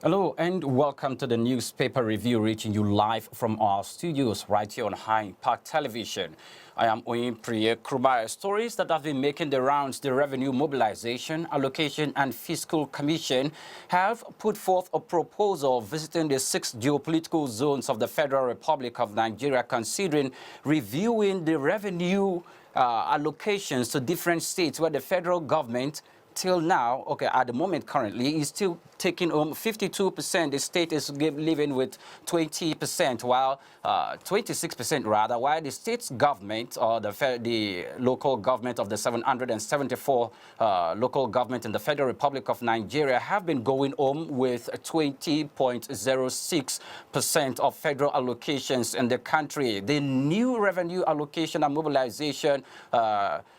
Hello and welcome to the newspaper review reaching you live from our studios right here on High Impact Television. I am Oyin Priye Krumaya. Stories that have been making the rounds. The Revenue Mobilization, Allocation and Fiscal Commission have put forth a proposal visiting the 6 geopolitical zones of the Federal Republic of Nigeria, considering reviewing the revenue allocations to different states where the federal government till now, at the moment currently, is still taking home 52%. The state is living with 20%, while 26% rather, while the state's government or the local government of the 774 local government in the Federal Republic of Nigeria have been going home with 20.06% of federal allocations in the country. The new revenue allocation and mobilization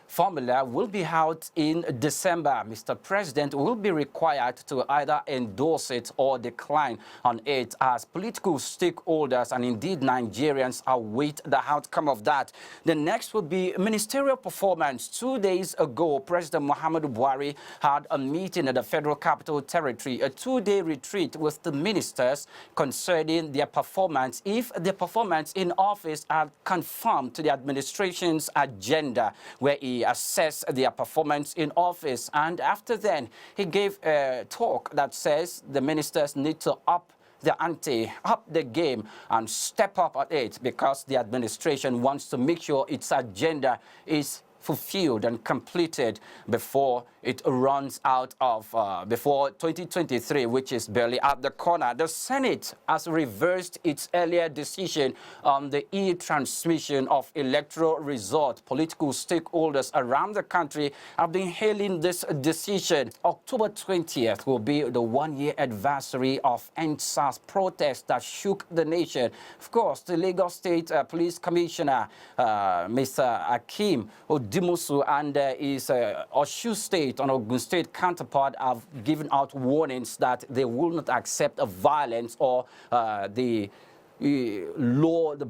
formula will be out in December. Mr. President will be required to either endorse it or decline on it, as political stakeholders and indeed Nigerians await the outcome of that. The next would be ministerial performance. 2 days ago, President Muhammadu Buhari had a meeting at the Federal Capital Territory, a 2-day retreat with the ministers concerning their performance, if the performance in office are conformed to the administration's agenda, where he assessed their performance in office. And after then, he gave a talk that says the ministers need to up the ante, up the game, and step up at it, because the administration wants to make sure its agenda is fulfilled and completed before it runs out of, before 2023, which is barely at the corner. The Senate has reversed its earlier decision on the e-transmission of electoral results. Political stakeholders around the country have been hailing this decision. October 20th will be the 1-year anniversary of EndSARS protests that shook the nation. Of course, the Lagos State Police Commissioner, Mr. Akeem Odimusu, and his Osun State and Ogun State counterpart have given out warnings that they will not accept violence or the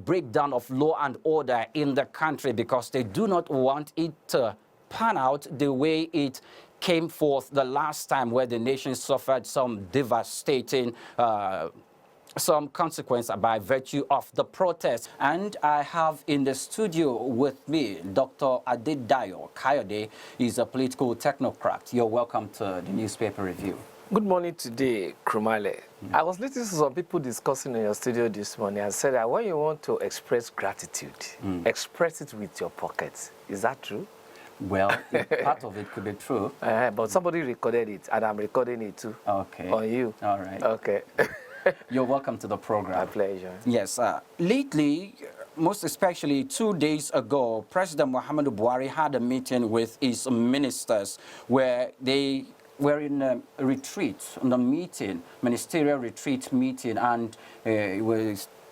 breakdown of law and order in the country, because they do not want it to pan out the way it came forth the last time, where the nation suffered some devastating some consequence by virtue of the protest. And I have in the studio with me Dr. Dayo. Kayode is a political technocrat. You're welcome to the newspaper review. Good morning today, Krumale. I was listening to some people discussing in your studio this morning and said that when you want to express gratitude, express it with your pockets. Is that true? Well, part of it could be true. But somebody recorded it, and I'm recording it too. Okay. On you. All right. Okay. You're welcome to the program. My pleasure. Yes. Lately, most especially 2 days ago, President Muhammadu Buhari had a meeting with his ministers where they were in a retreat, on a meeting, ministerial retreat meeting, and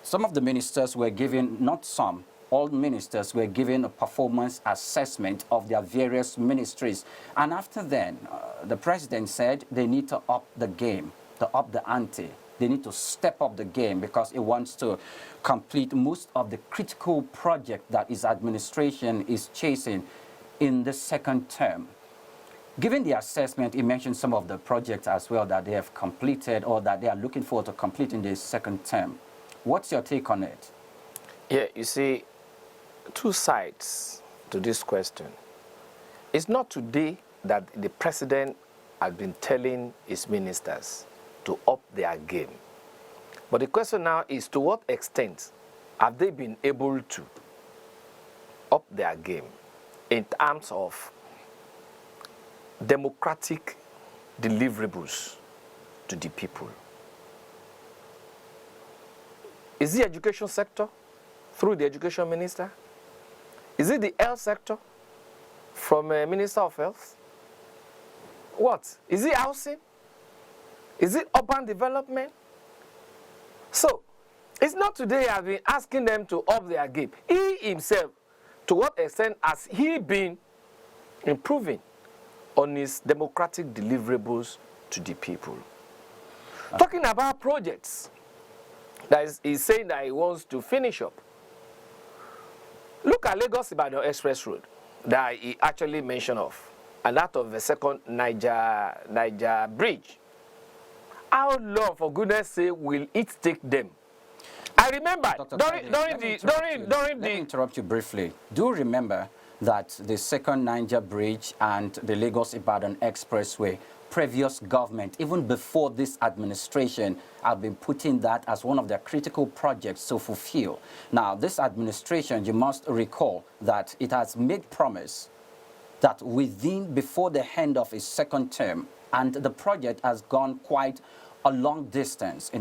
some of the ministers were given, not some, all ministers were given a performance assessment of their various ministries. And after then, the president said they need to up the game, to up the ante. They need to step up the game, because it wants to complete most of the critical project that his administration is chasing in the second term. Given the assessment, he mentioned some of the projects as well that they have completed or that they are looking forward to complete in this second term. What's your take on it? Yeah, you see, two sides to this question. It's not today that the president has been telling his ministers to up their game. But the question now is, to what extent have they been able to up their game in terms of democratic deliverables to the people? Is the education sector through the education minister? Is it the health sector from Minister of Health? What? Is it housing? Is it urban development? So, it's not today I've been asking them to up their game. He himself, to what extent has he been improving on his democratic deliverables to the people? Talking about projects, he's saying that he wants to finish up. Look at Lagos-Ibadan Express Road that he actually mentioned of, and that of the second Niger Bridge. How long, for goodness sake, will it take them? I remember Let me interrupt you briefly. Do remember that the second Niger Bridge and the Lagos-Ibadan Expressway, previous government, even before this administration, have been putting that as one of their critical projects to fulfill. Now, this administration, you must recall that it has made promise that before the end of its second term, and the project has gone quite a long distance.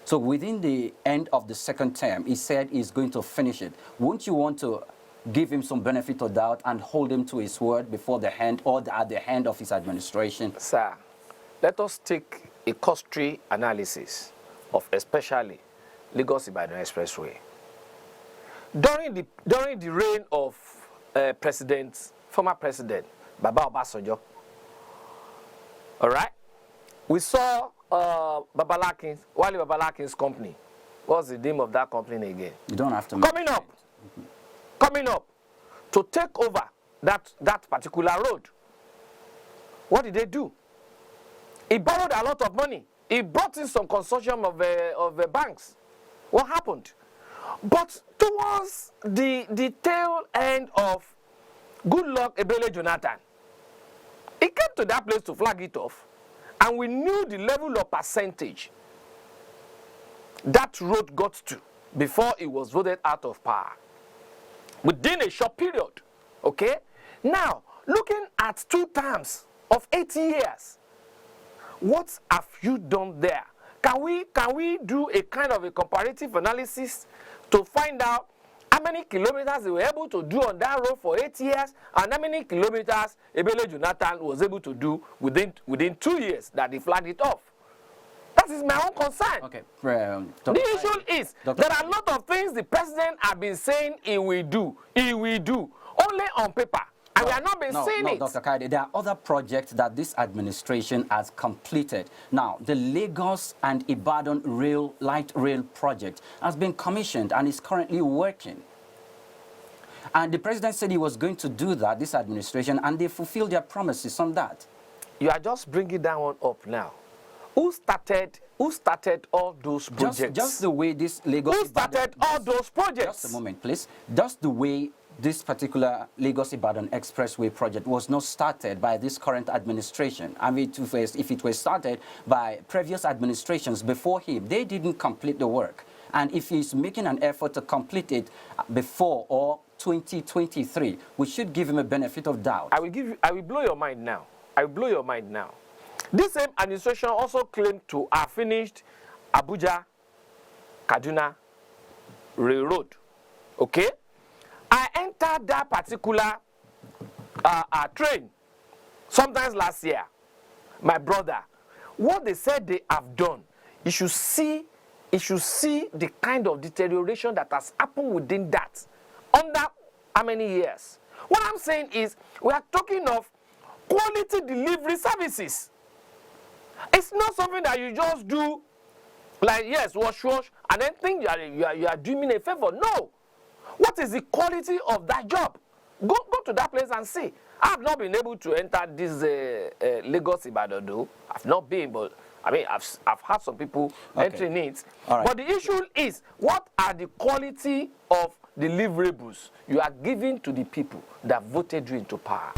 So within the end of the second term, he said he's going to finish it. Won't you want to give him some benefit of doubt and hold him to his word before the end or at the end of his administration? Sir, let us take a cost-tree analysis of especially Lagos-Ibadan Expressway. During the reign of former president Baba Obasanjo, all right, we saw Wale Babalakin's company. What's the name of that company again? You don't have to. Coming up to take over that particular road. What did they do? He borrowed a lot of money. He brought in some consortium of banks. What happened? But towards the tail end of Goodluck Ebele Jonathan, he came to that place to flag it off, and we knew the level of percentage that road got to before it was voted out of power within a short period. Okay? Now, looking at 2 terms of 80 years, what have you done there? Can we do a kind of a comparative analysis to find out how many kilometers they were able to do on that road for 8 years, and how many kilometers Ebele Jonathan was able to do within 2 years that he flagged it off? That is my own concern. Okay. The issue is there are a lot of things the president has been saying he will do, only on paper. And we have not been seeing it. Dr. Kayode, there are other projects that this administration has completed. Now, the Lagos and Ibadan light rail project has been commissioned and is currently working. And the president said he was going to do that, this administration, and they fulfilled their promises on that. You are just bringing that one up now. Who started all those projects? Just the way this Lagos... Who started all those projects? Just a moment, please. Just the way this particular Lagos-Ibadan Expressway project was not started by this current administration. I mean, if it was started by previous administrations before him, they didn't complete the work. And if he's making an effort to complete it before or 2023, we should give him a benefit of doubt. I will blow your mind now. I will blow your mind now. This same administration also claimed to have finished Abuja-Kaduna Railroad. Okay? I entered that particular train sometimes last year. My brother, what they said they have done, you should see the kind of deterioration that has happened within that. Under how many years? What I'm saying is, we are talking of quality delivery services. It's not something that you just do, like, yes, wash, and then think you are doing me a favor. No. What is the quality of that job? Go to that place and see. I have not been able to enter this Lagos-Ibadan though. I've not been, but I mean, I've had some people entering it. Right. But the issue is, what are the quality of deliverables you are giving to the people that voted you into power?